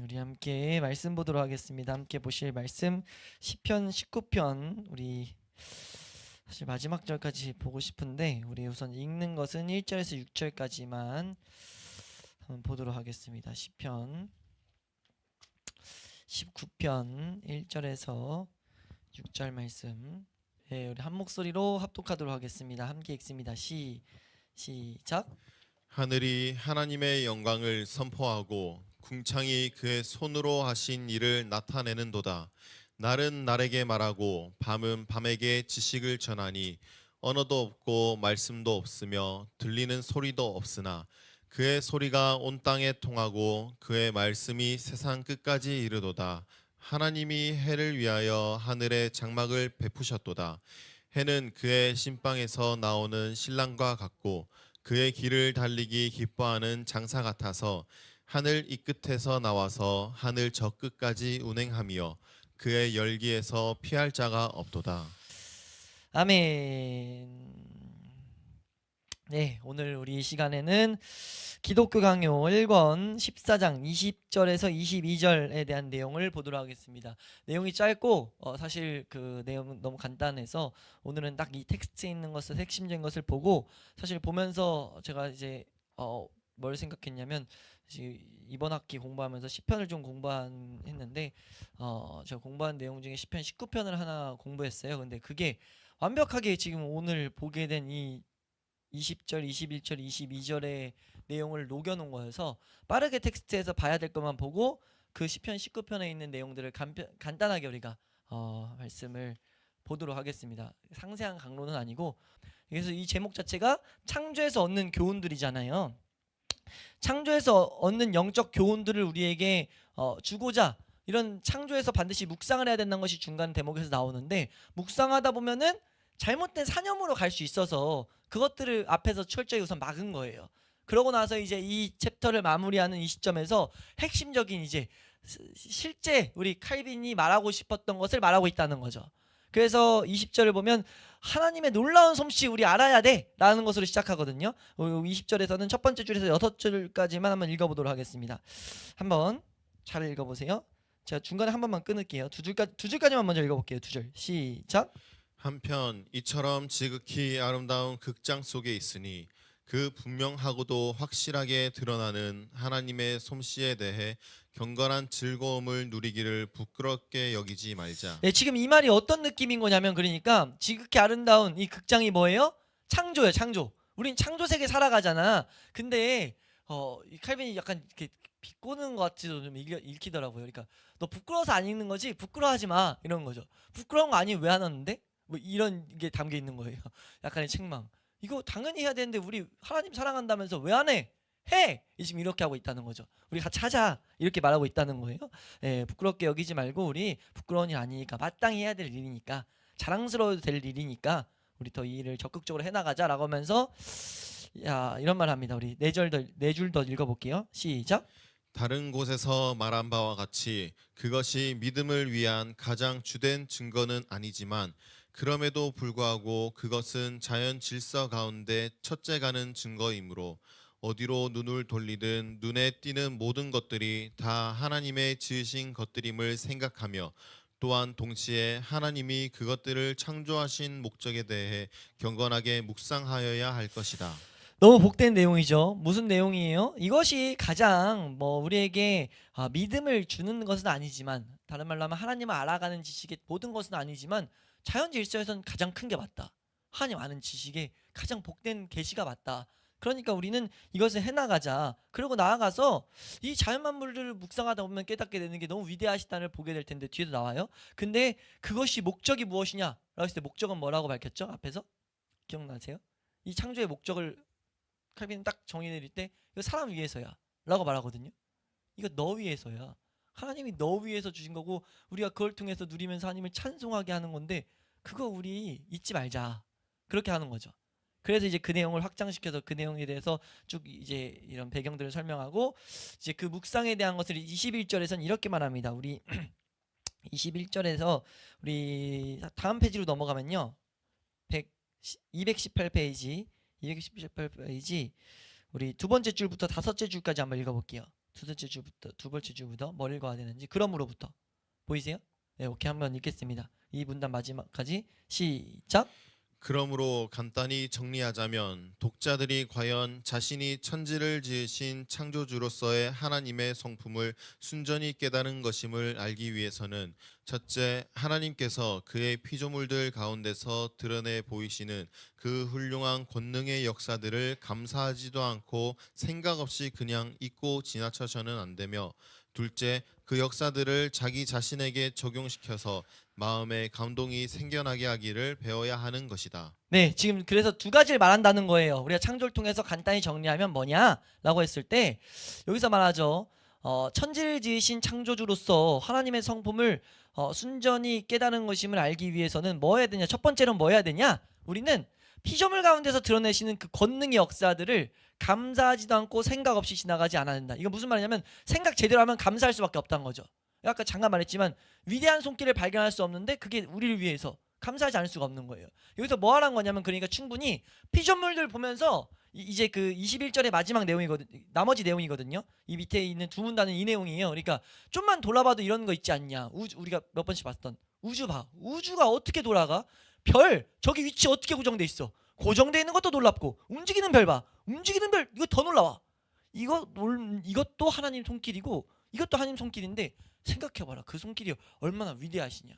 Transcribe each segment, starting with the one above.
우리 함께 말씀 보도록 하겠습니다. 함께 보실 말씀 시편 19편. 우리 사실 마지막 절까지 보고 싶은데 우리 우선 읽는 것은 1절에서 6절까지만 한번 보도록 하겠습니다. 시편 19편 1절에서 6절 말씀. 네, 우리 한 목소리로 합독하도록 하겠습니다. 함께 읽습니다. 시작. 하늘이 하나님의 영광을 선포하고 궁창이 그의 손으로 하신 일을 나타내는도다. 날은 날에게 말하고 밤은 밤에게 지식을 전하니 언어도 없고 말씀도 없으며 들리는 소리도 없으나 그의 소리가 온 땅에 통하고 그의 말씀이 세상 끝까지 이르도다. 하나님이 해를 위하여 하늘에 장막을 베푸셨도다. 해는 그의 신방에서 나오는 신랑과 같고 그의 길을 달리기 기뻐하는 장사 같아서 하늘 이 끝에서 나와서 하늘 저 끝까지 운행하며 그의 열기에서 피할 자가 없도다. 아멘. 네, 오늘 우리 시간에는 기독교 강요 1권 14장 20절에서 22절에 대한 내용을 보도록 하겠습니다. 내용이 짧고 사실 그 내용은 너무 간단해서 오늘은 딱 이 텍스트에 있는 것을 핵심적인 것을 보고, 사실 보면서 제가 이제 뭘 생각했냐면, 이번 학기 공부하면서 시편을 좀 공부했는데 제가 공부한 내용 중에 시편 19편을 하나 공부했어요. 근데 그게 완벽하게 지금 오늘 보게 된 이 20절, 21절, 22절의 내용을 녹여놓은 거여서 빠르게 텍스트에서 봐야 될 것만 보고 그 시편 19편에 있는 내용들을 간단하게 우리가 말씀을 보도록 하겠습니다. 상세한 강론은 아니고. 그래서 이 제목 자체가 창조에서 얻는 교훈들이잖아요. 창조에서 얻는 영적 교훈들을 우리에게 주고자 이런 창조에서 반드시 묵상을 해야 된다는 것이 중간 대목에서 나오는데, 묵상하다 보면은 잘못된 사념으로 갈 수 있어서 그것들을 앞에서 철저히 우선 막은 거예요. 그러고 나서 이제 이 챕터를 마무리하는 이 시점에서 핵심적인 이제 실제 우리 칼빈이 말하고 싶었던 것을 말하고 있다는 거죠. 그래서 20절을 보면 하나님의 놀라운 솜씨 우리 알아야 돼 라는 것으로 시작하거든요. 20절에서는 첫 번째 줄에서 6줄까지만 한번 읽어보도록 하겠습니다. 한번 잘 읽어보세요. 제가 중간에 한 번만 끊을게요. 두 줄까지만 먼저 읽어볼게요. 2줄 시작. 한편 이처럼 지극히 아름다운 극장 속에 있으니 그 분명하고도 확실하게 드러나는 하나님의 솜씨에 대해 경건한 즐거움을 누리기를 부끄럽게 여기지 말자. 네, 지금 이 말이 어떤 느낌인 거냐면, 그러니까 지극히 아름다운 이 극장이 뭐예요? 창조예요, 창조. 우린 창조 세계 살아가잖아. 근데 이 칼빈이 약간 이렇게 비꼬는 것 같지도 좀 읽히더라고요. 그러니까 너 부끄러워서 안 읽는 거지? 부끄러워하지 마 이런 거죠. 부끄러운 거 아니면 왜 안 하는데? 뭐 이런 게 담겨 있는 거예요. 약간의 책망. 이거 당연히 해야 되는데 우리 하나님 사랑한다면서 왜 안 해? 해! 지금 이렇게 하고 있다는 거죠. 우리 같이 하자 이렇게 말하고 있다는 거예요. 예, 부끄럽게 여기지 말고, 우리 부끄러운 일 아니니까, 마땅히 해야 될 일이니까, 자랑스러워도 될 일이니까 우리 더 이 일을 적극적으로 해나가자라고 하면서 이런 말 합니다. 우리 네 줄 더 읽어볼게요. 시작. 다른 곳에서 말한 바와 같이 그것이 믿음을 위한 가장 주된 증거는 아니지만 그럼에도 불구하고 그것은 자연 질서 가운데 첫째 가는 증거이므로 어디로 눈을 돌리든 눈에 띄는 모든 것들이 다 하나님의 지으신 것들임을 생각하며 또한 동시에 하나님이 그것들을 창조하신 목적에 대해 경건하게 묵상하여야 할 것이다. 너무 복된 내용이죠. 무슨 내용이에요? 이것이 가장 우리에게 믿음을 주는 것은 아니지만, 다른 말로 하면 하나님을 알아가는 지식의 모든 것은 아니지만 자연 질서에서는 가장 큰 게 맞다. 하나님 아는 지식의 가장 복된 계시가 맞다. 그러니까 우리는 이것을 해나가자. 그리고 나아가서 이 자연 만물들을 묵상하다 보면 깨닫게 되는 게 너무 위대하시다를 보게 될 텐데, 뒤에도 나와요. 근데 그것이 목적이 무엇이냐 라고 했을 때 목적은 뭐라고 밝혔죠? 앞에서 기억나세요? 이 창조의 목적을 칼빈은 딱 정의 내릴 때 이거 사람 위해서야 라고 말하거든요. 이거 너 위해서야. 하나님이 너 위해서 주신 거고 우리가 그걸 통해서 누리면서 하나님을 찬송하게 하는 건데, 그거 우리 잊지 말자 그렇게 하는 거죠. 그래서 이제 그 내용을 확장시켜서 그 내용에 대해서 쭉 이제 이런 배경들을 설명하고, 이제 그 묵상에 대한 것을 21절에서는 이렇게 말합니다. 우리 21절에서 우리 다음 페이지로 넘어가면요, 218페이지 우리 두 번째 줄부터 다섯째 줄까지 한번 읽어볼게요. 두 번째 주부터 뭘 읽어야 되는지 그러므로부터 보이세요? 네, 오케이 한번 읽겠습니다. 이 문단 마지막까지 시작. 그러므로 간단히 정리하자면 독자들이 과연 자신이 천지를 지으신 창조주로서의 하나님의 성품을 순전히 깨달은 것임을 알기 위해서는 첫째, 하나님께서 그의 피조물들 가운데서 드러내 보이시는 그 훌륭한 권능의 역사들을 감사하지도 않고 생각 없이 그냥 잊고 지나쳐서는 안 되며, 둘째, 그 역사들을 자기 자신에게 적용시켜서 마음에 감동이 생겨나게 하기를 배워야 하는 것이다. 네, 지금 그래서 두 가지를 말한다는 거예요. 우리가 창조를 통해서 간단히 정리하면 뭐냐라고 했을 때 여기서 말하죠. 천지를 지으신 창조주로서 하나님의 성품을 순전히 깨달은 것임을 알기 위해서는 뭐 해야 되냐? 첫 번째로는 뭐 해야 되냐? 우리는 피조물 가운데서 드러내시는 그 권능의 역사들을 감사하지도 않고 생각 없이 지나가지 않아야 된다. 이건 무슨 말이냐면 생각 제대로 하면 감사할 수밖에 없다는 거죠. 아까 잠깐 말했지만 위대한 손길을 발견할 수 없는데 그게 우리를 위해서 감사하지 않을 수가 없는 거예요. 여기서 뭐 하라는 거냐면 그러니까 충분히 피조물들 보면서 이제 그 21절의 마지막 내용이거든, 나머지 내용이거든요. 이 밑에 있는 두 문단은 이 내용이에요. 그러니까 좀만 돌아봐도 이런 거 있지 않냐. 우리가 몇 번씩 봤던 우주 봐. 우주가 어떻게 돌아가? 별 저기 위치 어떻게 고정돼 있어? 고정돼 있는 것도 놀랍고 움직이는 별 봐. 움직이는 별 이거 더 놀라워. 이것도 하나님 손길이고 이것도 하나님 손길인데 생각해봐라. 그 손길이 얼마나 위대하시냐.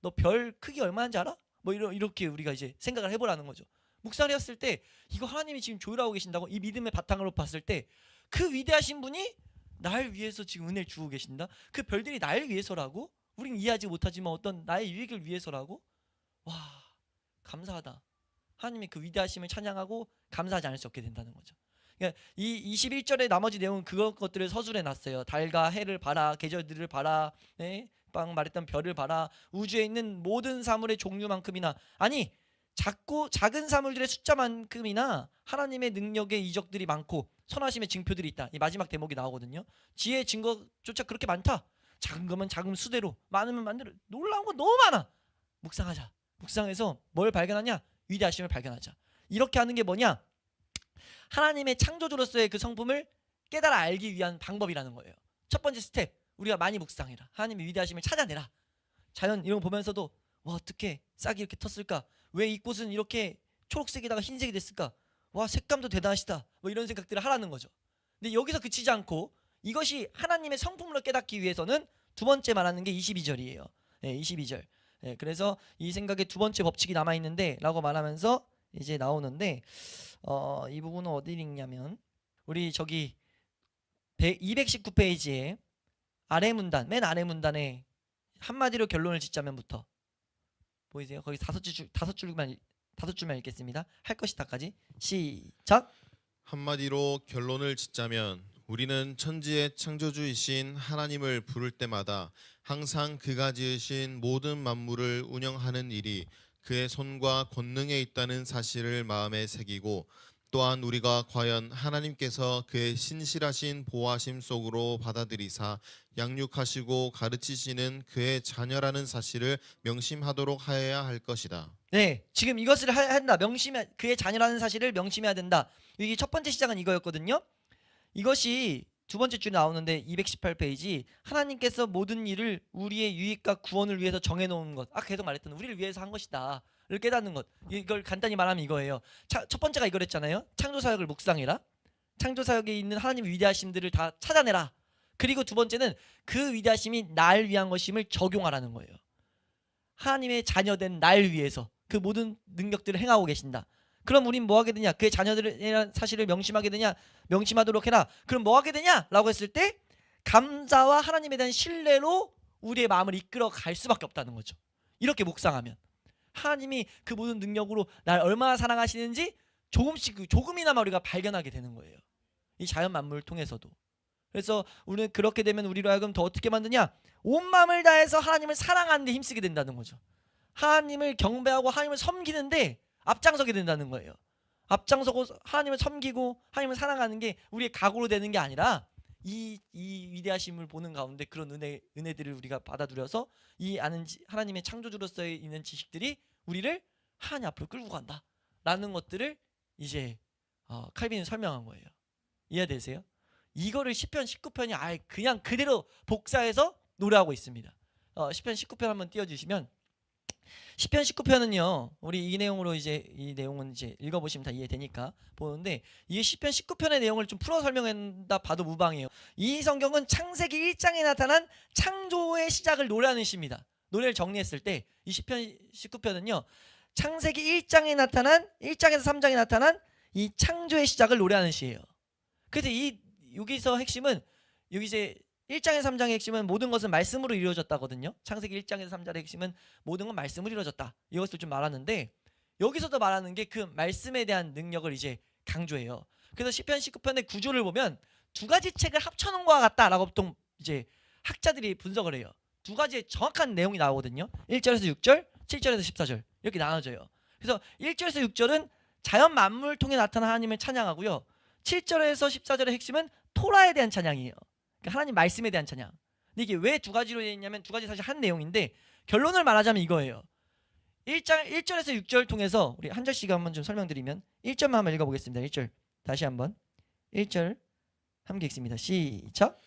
너 별 크기 얼마인지 알아? 뭐 이렇게 우리가 이제 생각을 해보라는 거죠. 묵상을 했을 때 이거 하나님이 지금 조율하고 계신다고 이 믿음의 바탕으로 봤을 때 그 위대하신 분이 날 위해서 지금 은혜를 주고 계신다. 그 별들이 날 위해서라고? 우리는 이해하지 못하지만 어떤 나의 유익을 위해서라고? 와, 감사하다. 하나님의 그 위대하심을 찬양하고 감사하지 않을 수 없게 된다는 거죠. 그러니까 이 21절의 나머지 내용은 그것들을 서술해 놨어요. 달과 해를 봐라, 계절들을 봐라, 네? 방 말했던 별을 봐라, 우주에 있는 모든 사물의 종류만큼이나, 아니 작은 사물들의 숫자만큼이나 하나님의 능력의 이적들이 많고 선하심의 징표들이 있다. 이 마지막 대목이 나오거든요. 지혜의 증거조차 그렇게 많다. 작은 거면 작은 수대로, 많으면 많대로 놀라운 거 너무 많아. 묵상하자. 묵상해서 뭘 발견하냐? 위대하심을 발견하자. 이렇게 하는 게 뭐냐? 하나님의 창조주로서의 그 성품을 깨달아 알기 위한 방법이라는 거예요. 첫 번째 스텝, 우리가 많이 묵상해라. 하나님의 위대하심을 찾아내라. 자연 이런 거 보면서도 와, 어떻게 싹이 이렇게 텄을까? 왜 이 꽃은 이렇게 초록색에다가 흰색이 됐을까? 와, 색감도 대단하시다. 뭐 이런 생각들을 하라는 거죠. 근데 여기서 그치지 않고 이것이 하나님의 성품으로 깨닫기 위해서는 두 번째 말하는 게 22절이에요. 네, 22절. 네, 그래서 이 생각에 두 번째 법칙이 남아 있는데 라고 말하면서 이제 나오는데 이 부분은 어디 읽냐면 우리 저기 219페이지에 아래 문단, 맨 아래 문단에 한마디로 결론을 짓자면부터 보이세요? 거기 다섯 줄만 읽겠습니다. 할 것이다까지 시작. 한마디로 결론을 짓자면 우리는 천지의 창조주이신 하나님을 부를 때마다 항상 그가 지으신 모든 만물을 운영하는 일이 그의 손과 권능에 있다는 사실을 마음에 새기고, 또한 우리가 과연 하나님께서 그의 신실하신 보호하심 속으로 받아들이사 양육하시고 가르치시는 그의 자녀라는 사실을 명심하도록 하여야 할 것이다. 네, 지금 이것을 한다. 그의 자녀라는 사실을 명심해야 된다. 이게 첫 번째 시작은 이거였거든요. 이것이 두 번째 줄에 나오는데 218페이지, 하나님께서 모든 일을 우리의 유익과 구원을 위해서 정해놓은 것, 계속 말했던 우리를 위해서 한 것이다 를 깨닫는 것. 이걸 간단히 말하면 이거예요. 첫 번째가 이거랬잖아요. 창조사역을 묵상해라. 창조사역에 있는 하나님의 위대하심들을 다 찾아내라. 그리고 두 번째는 그 위대하심이 날 위한 것임을 적용하라는 거예요. 하나님의 자녀된 날 위해서 그 모든 능력들을 행하고 계신다. 그럼 우린 뭐 하게 되냐? 그의 자녀들이라는 사실을 명심하게 되냐? 명심하도록 해라. 그럼 뭐 하게 되냐? 라고 했을 때 감사와 하나님에 대한 신뢰로 우리의 마음을 이끌어 갈 수밖에 없다는 거죠. 이렇게 묵상하면 하나님이 그 모든 능력으로 날 얼마나 사랑하시는지 조금이나마 우리가 발견하게 되는 거예요. 이 자연 만물을 통해서도. 그래서 우리는 그렇게 되면 우리로 하여금 더 어떻게 만드냐? 온 마음을 다해서 하나님을 사랑하는 데 힘쓰게 된다는 거죠. 하나님을 경배하고 하나님을 섬기는데 앞장서게 된다는 거예요. 앞장서고 하나님을 섬기고 하나님을 사랑하는 게 우리의 각오로 되는 게 아니라 이 위대하심을 보는 가운데 그런 은혜들을 우리가 받아들여서 이 하나님의 창조주로서 있는 지식들이 우리를 하나님 앞으로 끌고 간다라는 것들을 이제 칼빈이 설명한 거예요. 이해되세요? 이거를 시편 19편이 아예 그냥 그대로 복사해서 노래하고 있습니다. 시편 19편 한번 띄워주시면, 시편 19편은요 우리 이 내용으로 이제 이 내용은 이제 읽어보시면 다 이해되니까 보는데, 이게 시편 19편의 내용을 좀 풀어 설명한다 봐도 무방해요. 이 성경은 창세기 1장에 나타난 창조의 시작을 노래하는 시입니다. 노래를 정리했을 때 이 시편 19편은요 창세기 1장에 나타난 1장에서 3장에 나타난 이 창조의 시작을 노래하는 시예요. 그래서 이 여기서 핵심은, 여기 이제 1장에서 3장의 핵심은 모든 것은 말씀으로 이루어졌다거든요. 창세기 1장에서 3장의 핵심은 모든 건 말씀으로 이루어졌다, 이것을 좀 말하는데, 여기서도 말하는 게 그 말씀에 대한 능력을 이제 강조해요. 그래서 시편 19편의 구조를 보면 두 가지 책을 합쳐놓은 것과 같다라고 보통 이제 학자들이 분석을 해요. 두 가지의 정확한 내용이 나오거든요. 1절에서 6절, 7절에서 14절 이렇게 나눠져요. 그래서 1절에서 6절은 자연 만물을 통해 나타난 하나님을 찬양하고요, 7절에서 14절의 핵심은 토라에 대한 찬양이에요. 그러니까 하나님 말씀에 대한 찬양. 근데 이게 왜 두 가지로 되어 있냐면, 두 가지 사실 한 내용인데, 결론을 말하자면 이거예요. 1절에서 6절 통해서 우리 한 절씩 한번 좀 설명드리면, 1절만 한번 읽어보겠습니다. 1절 다시 한번 1절 함께 읽습니다. 시작.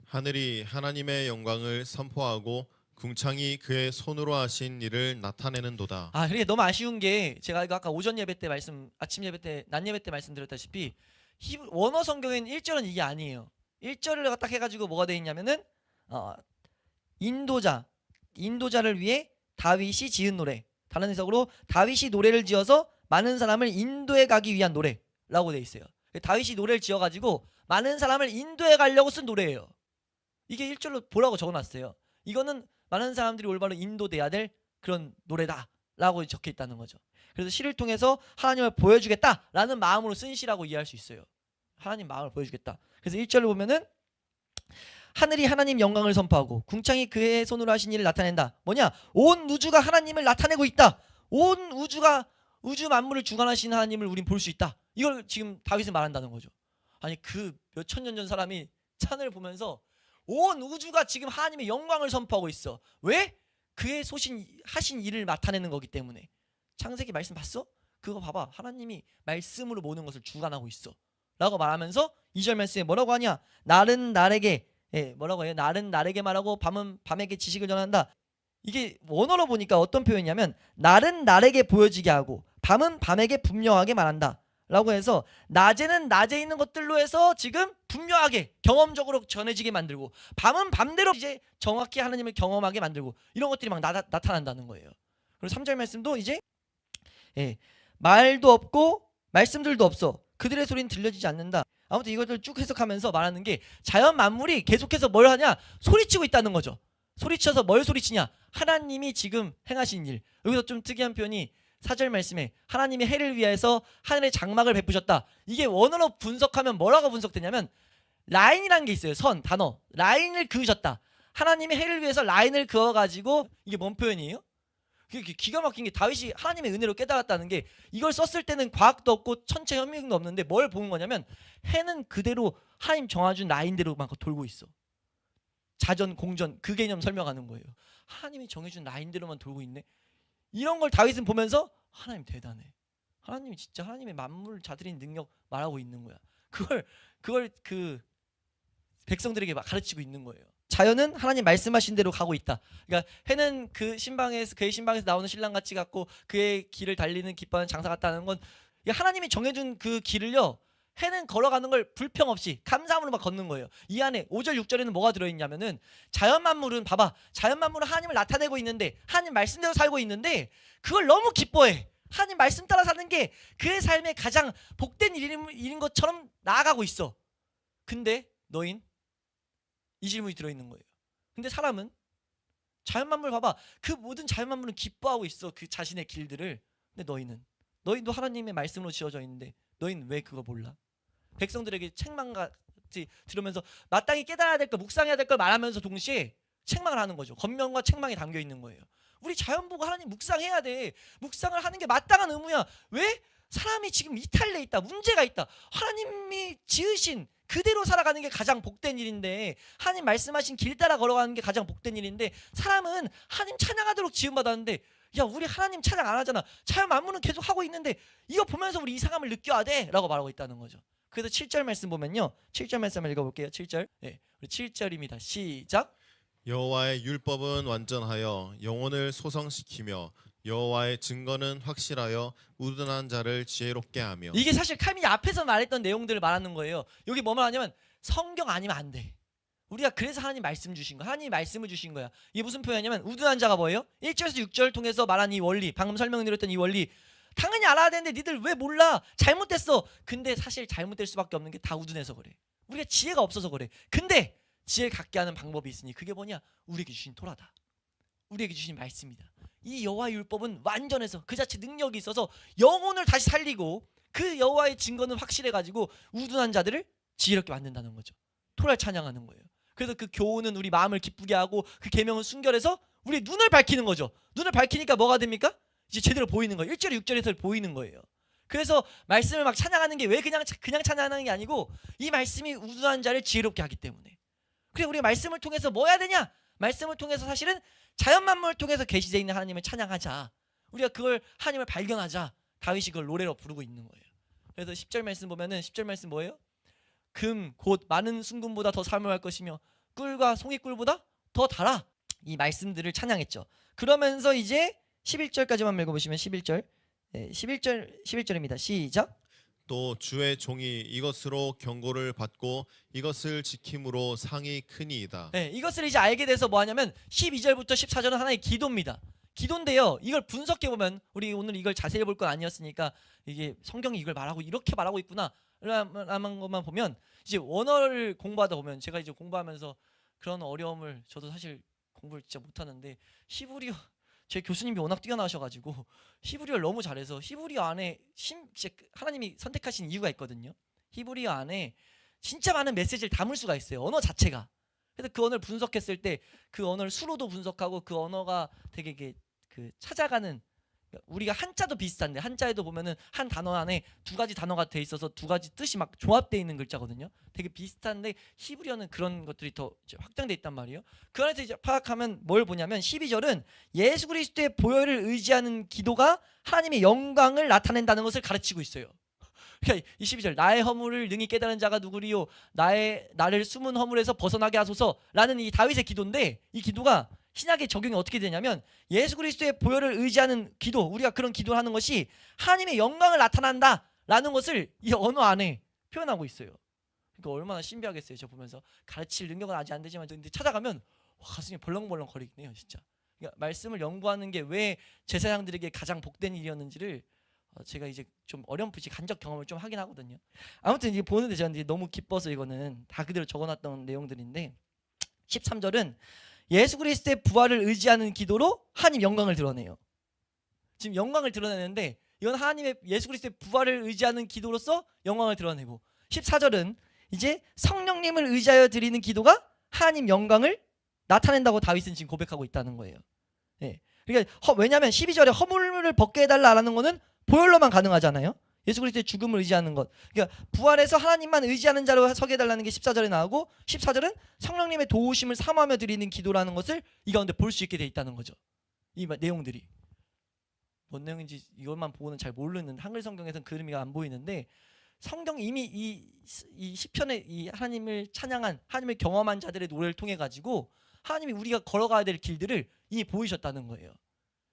하늘이 하나님의 영광을 선포하고 궁창이 그의 손으로 하신 일을 나타내는도다. 그게 너무 아쉬운 게, 제가 이거 아까 오전 예배 때 말씀, 아침 예배 때, 낮 예배 때 말씀드렸다시피 원어 성경에는 1절은 이게 아니에요. 1절을 딱 해가지고 뭐가 되어 있냐면은 인도자를 위해 다윗이 지은 노래, 다른 해석으로 다윗이 노래를 지어서 많은 사람을 인도에 가기 위한 노래라고 되어 있어요. 다윗이 노래를 지어가지고 많은 사람을 인도에 가려고 쓴 노래예요. 이게 1절로 보라고 적어놨어요. 이거는 많은 사람들이 올바로 인도돼야 될 그런 노래다라고 적혀 있다는 거죠. 그래서 시를 통해서 하나님을 보여주겠다라는 마음으로 쓴 시라고 이해할 수 있어요. 하나님 마음을 보여주겠다. 그래서 1절을 보면은 하늘이 하나님 영광을 선포하고 궁창이 그의 손으로 하신 일을 나타낸다. 뭐냐? 온 우주가 하나님을 나타내고 있다. 온 우주가, 우주 만물을 주관하시는 하나님을 우린 볼 수 있다. 이걸 지금 다윗은 말한다는 거죠. 아니 그 몇천 년 전 사람이 찬을 보면서 온 우주가 지금 하나님의 영광을 선포하고 있어. 왜? 그의 하신 일을 나타내는 거기 때문에. 창세기 말씀 봤어? 그거 봐봐. 하나님이 말씀으로 모든 것을 주관하고 있어 라고 말하면서 2절 말씀에 뭐라고 하냐? 날은 날에게, 뭐라고 해요? 날은 날에게 말하고 밤은 밤에게 지식을 전한다. 이게 원어로 보니까 어떤 표현이냐면, 날은 날에게 보여지게 하고 밤은 밤에게 분명하게 말한다 라고 해서, 낮에는 낮에 있는 것들로 해서 지금 분명하게 경험적으로 전해지게 만들고, 밤은 밤대로 이제 정확히 하나님을 경험하게 만들고, 이런 것들이 막 나타난다는 거예요. 그리고 3절 말씀도 이제 말도 없고 말씀들도 없어. 그들의 소리는 들려지지 않는다. 아무튼 이것들 쭉 해석하면서 말하는 게, 자연 만물이 계속해서 뭘 하냐? 소리치고 있다는 거죠. 소리쳐서 뭘 소리치냐? 하나님이 지금 행하신 일. 여기서 좀 특이한 표현이 4절 말씀에 하나님이 해를 위해서 하늘의 장막을 베푸셨다. 이게 원어로 분석하면 뭐라고 분석되냐면, 라인이라는 게 있어요. 선, 단어. 라인을 그으셨다. 하나님이 해를 위해서 라인을 그어가지고, 이게 뭔 표현이에요? 기가 막힌 게, 다윗이 하나님의 은혜로 깨달았다는 게, 이걸 썼을 때는 과학도 없고 천체 현미경도 없는데 뭘 보는 거냐면, 해는 그대로 하나님 정해준 라인대로 막 돌고 있어. 자전, 공전 그 개념 설명하는 거예요. 하나님이 정해준 라인대로만 돌고 있네. 이런 걸 다윗은 보면서 하나님 대단해. 하나님이 진짜 하나님의 만물 자들인 능력 말하고 있는 거야. 그걸 그 백성들에게 막 가르치고 있는 거예요. 자연은 하나님 말씀하신 대로 가고 있다. 그러니까 해는 그의 신방에서 나오는 신랑 같이 같고, 그의 길을 달리는 기뻐하는 장사 같다는 건, 하나님이 정해준 그 길을요, 해는 걸어가는 걸 불평 없이 감사함으로 막 걷는 거예요. 이 안에 5절 6절에는 뭐가 들어있냐면은, 자연 만물은 봐봐, 자연 만물은 하나님을 나타내고 있는데, 하나님 말씀대로 살고 있는데 그걸 너무 기뻐해. 하나님 말씀 따라 사는 게 그의 삶의 가장 복된 일인 것처럼 나아가고 있어. 근데 너흰? 이 질문이 들어있는 거예요. 근데 사람은, 자연 만물 봐봐, 그 모든 자연 만물은 기뻐하고 있어, 그 자신의 길들을. 근데 너희도 하나님의 말씀으로 지어져 있는데 너희는 왜 그거 몰라? 백성들에게 책망같이 들으면서 마땅히 깨달아야 될 걸, 묵상해야 될 걸 말하면서 동시에 책망을 하는 거죠. 권면과 책망이 담겨 있는 거예요. 우리 자연 보고 하나님 묵상해야 돼. 묵상을 하는 게 마땅한 의무야. 왜? 사람이 지금 이탈돼 있다, 문제가 있다. 하나님이 지으신 그대로 살아가는 게 가장 복된 일인데, 하나님 말씀하신 길 따라 걸어가는 게 가장 복된 일인데, 사람은 하나님 찬양하도록 지음받았는데, 야 우리 하나님 찬양 안 하잖아. 자연 만물은 계속 하고 있는데 이거 보면서 우리 이상함을 느껴야 돼 라고 말하고 있다는 거죠. 그래서 7절 말씀 보면요. 7절 말씀 한번 읽어볼게요. 7절. 네, 우리 7절입니다. 시작. 여호와의 율법은 완전하여 영혼을 소성시키며 여호와의 증거는 확실하여 우둔한 자를 지혜롭게 하며. 이게 사실 칼빈이 앞에서 말했던 내용들을 말하는 거예요. 여기 뭐만 하냐면 성경 아니면 안 돼. 우리가 그래서 하나님 말씀 주신 거야. 하나님 말씀을 주신 거야. 이게 무슨 표현이냐면 우둔한 자가 뭐예요? 1절에서 6절 통해서 말한 이 원리, 방금 설명드렸던 이 원리 당연히 알아야 되는데 니들 왜 몰라? 잘못됐어. 근데 사실 잘못될 수밖에 없는 게 다 우둔해서 그래. 우리가 지혜가 없어서 그래. 근데 지혜를 갖게 하는 방법이 있으니 그게 뭐냐? 우리에게 주신 토라다. 우리에게 주신 말씀이다. 이 여호와의 율법은 완전해서 그 자체 능력이 있어서 영혼을 다시 살리고 그 여호와의 증거는 확실해가지고 우둔한 자들을 지혜롭게 만든다는 거죠. 토라를 찬양하는 거예요. 그래서 그 교훈은 우리 마음을 기쁘게 하고 그 계명은 순결해서 우리 눈을 밝히는 거죠. 눈을 밝히니까 뭐가 됩니까? 이제 제대로 보이는 거예요. 1절 6절에서 보이는 거예요. 그래서 말씀을 막 찬양하는 게 왜 그냥 찬양하는 게 아니고 이 말씀이 우둔한 자를 지혜롭게 하기 때문에. 그래 우리가 말씀을 통해서 뭐 해야 되냐? 말씀을 통해서 사실은 자연 만물을 통해서 계시되어 있는 하나님을 찬양하자. 우리가 그걸 하나님을 발견하자. 다윗이 그걸 노래로 부르고 있는 거예요. 그래서 10절 말씀 보면은 10절 말씀 뭐예요? 금 곧 많은 순금보다 더 사모할 것이며 꿀과 송이꿀보다 더 달아. 이 말씀들을 찬양했죠. 그러면서 이제 11절까지만 읽어보시면 11절. 네, 11절입니다. 시작. 또 주의 종이 이것으로 경고를 받고 이것을 지킴으로 상이 크니이다. 네, 이것을 이제 알게 돼서 뭐 하냐면 12절부터 14절은 하나의 기도입니다. 기도인데요. 이걸 분석해 보면 우리 오늘 이걸 자세히 볼 건 아니었으니까 이게 성경이 이걸 말하고 이렇게 말하고 있구나 라는 것만 보면 이제 원어를 공부하다 보면 제가 이제 공부하면서 그런 어려움을 저도 사실 공부를 진짜 못하는데 히브리어 제 교수님이 워낙 뛰어나셔가지고 히브리어를 너무 잘해서 히브리어 안에 하나님이 선택하신 이유가 있거든요. 히브리어 안에 진짜 많은 메시지를 담을 수가 있어요. 언어 자체가. 그래서 그 언어를 분석했을 때 그 언어를 수로도 분석하고 그 언어가 되게 이게 그 찾아가는 우리가 한자도 비슷한데 한자에도 보면은 한 단어 안에 두 가지 단어가 돼 있어서 두 가지 뜻이 막 조합되어 있는 글자거든요. 되게 비슷한데 히브리어는 그런 것들이 더 확장돼 있단 말이에요. 그 안에서 이제 파악하면 뭘 보냐면 12절은 예수 그리스도의 보혈을 의지하는 기도가 하나님의 영광을 나타낸다는 것을 가르치고 있어요. 그러니까 이 12절 나의 허물을 능히 깨달은 자가 누구리요 나를 숨은 허물에서 벗어나게 하소서라는 이 다윗의 기도인데 이 기도가 신약의 적용이 어떻게 되냐면 예수 그리스도의 보혈을 의지하는 기도 우리가 그런 기도를 하는 것이 하나님의 영광을 나타난다라는 것을 이 언어 안에 표현하고 있어요. 그러니까 얼마나 신비하겠어요. 저 보면서 가르칠 능력은 아직 안 되지만 근데 찾아가면 와, 가슴이 벌렁벌렁 거리긴 해요. 진짜. 그러니까 말씀을 연구하는 게 왜 제사장들에게 가장 복된 일이었는지를 제가 이제 좀 어렴풋이 간접 경험을 좀 하긴 하거든요. 아무튼 이제 보는데 제가 이제 너무 기뻐서 이거는 다 그대로 적어놨던 내용들인데 13절은 예수 그리스도의 부활을 의지하는 기도로 하나님 영광을 드러내요. 지금 영광을 드러내는데 이건 하나님의 예수 그리스도의 부활을 의지하는 기도로서 영광을 드러내고 14절은 이제 성령님을 의지하여 드리는 기도가 하나님 영광을 나타낸다고 다윗은 지금 고백하고 있다는 거예요. 네. 그러니까 왜냐하면 12절에 허물을 벗게 해달라는 거는 보혈로만 가능하잖아요. 예수 그리스도의 죽음을 의지하는 것. 그러니까 부활해서 하나님만 의지하는 자로 서게 해달라는 게 14절에 나오고 14절은 성령님의 도우심을 사모하며 드리는 기도라는 것을 이 가운데 볼 수 있게 돼 있다는 거죠. 이 내용들이. 뭔 내용인지 이것만 보고는 잘 모르는 한글 성경에서는 그 의미가 안 보이는데 성경 이미 이 시편에 이 하나님을 찬양한 하나님을 경험한 자들의 노래를 통해 가지고 하나님이 우리가 걸어가야 될 길들을 이미 보이셨다는 거예요.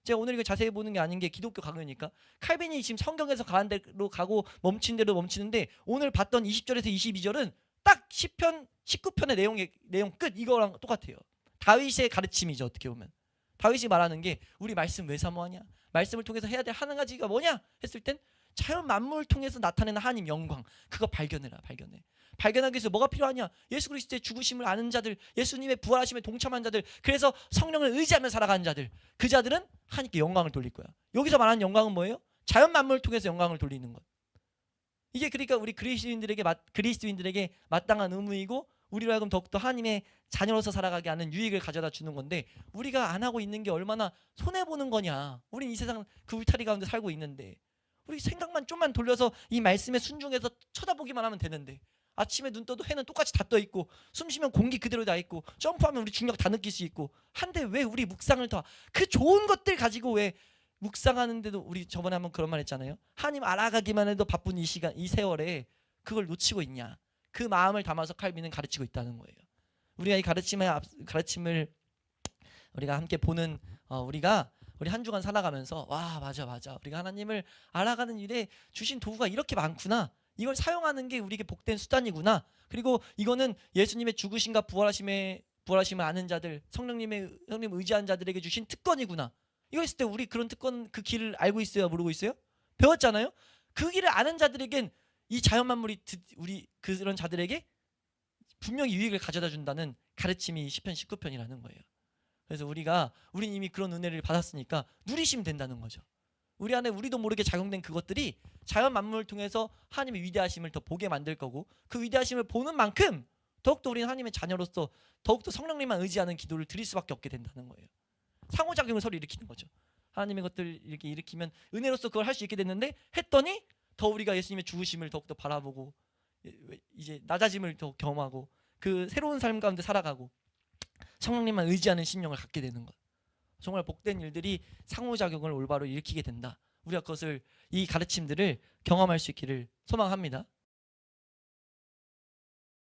제가 오늘 이거 자세히 보는 게 아닌 게 기독교 강요니까 칼빈이 지금 성경에서 가는 대로 가고 멈춘 대로 멈추는데 오늘 봤던 20절에서 22절은 딱 시편 19편의 내용 끝 이거랑 똑같아요. 다윗의 가르침이죠. 어떻게 보면 다윗이 말하는 게 우리 말씀 왜 사모하냐? 말씀을 통해서 해야 될 한 가지가 뭐냐? 했을 땐 자연 만물을 통해서 나타내는 하나님 영광 그거 발견해라. 발견하기 위해서 뭐가 필요하냐? 예수 그리스도의 죽으심을 아는 자들, 예수님의 부활하심에 동참한 자들, 그래서 성령을 의지하며 살아가는 자들, 그 자들은 하나님께 영광을 돌릴 거야. 여기서 말하는 영광은 뭐예요? 자연 만물을 통해서 영광을 돌리는 것. 이게 그러니까 우리 그리스도인들에게 마땅한 의무이고 우리로 하여금 더욱더 하나님의 자녀로서 살아가게 하는 유익을 가져다 주는 건데 우리가 안 하고 있는 게 얼마나 손해보는 거냐. 우린 이 세상 그 울타리 가운데 살고 있는데 우리 생각만 좀만 돌려서 이 말씀에 순종해서 쳐다보기만 하면 되는데 아침에 눈 떠도 해는 똑같이 다 떠 있고 숨 쉬면 공기 그대로 다 있고 점프하면 우리 중력 다 느낄 수 있고 한데 왜 우리 묵상을 더 그 좋은 것들 가지고 왜 묵상하는데도 우리 저번에 한번 그런 말 했잖아요. 하나님 알아가기만 해도 바쁜 이 시간 이 세월에 그걸 놓치고 있냐. 그 마음을 담아서 칼빈은 가르치고 있다는 거예요. 우리가 이 가르침을 우리가 함께 보는 우리 한 주간 살아가면서 와 맞아 우리가 하나님을 알아가는 일에 주신 도구가 이렇게 많구나. 이걸 사용하는 게 우리에게 복된 수단이구나. 그리고 이거는 예수님의 죽으심과 부활하심을 아는 자들, 성령 의지한 자들에게 주신 특권이구나. 이거 했을 때 우리 그런 특권 그 길을 알고 있어요, 모르고 있어요? 배웠잖아요. 그 길을 아는 자들에겐 이 자연 만물이 우리 그런 자들에게 분명히 유익을 가져다 준다는 가르침이 시편 19편이라는 거예요. 그래서 우린 이미 그런 은혜를 받았으니까 누리시면 된다는 거죠. 우리 안에 우리도 모르게 작용된 그것들이 자연 만물을 통해서 하나님의 위대하심을 더 보게 만들 거고, 그 위대하심을 보는 만큼 더욱더 우리는 하나님의 자녀로서 더욱더 성령님만 의지하는 기도를 드릴 수밖에 없게 된다는 거예요. 상호작용을 서로 일으키는 거죠. 하나님의 것들 이렇게 일으키면 은혜로서 그걸 할 수 있게 됐는데, 했더니 더 우리가 예수님의 죽으심을 더욱더 바라보고 이제 낮아짐을 더 경험하고 그 새로운 삶 가운데 살아가고 성령님만 의지하는 심령을 갖게 되는 것. 정말 복된 일들이 상호작용을 올바로 일으키게 된다. 우리가 이 가르침들을 경험할 수 있기를 소망합니다.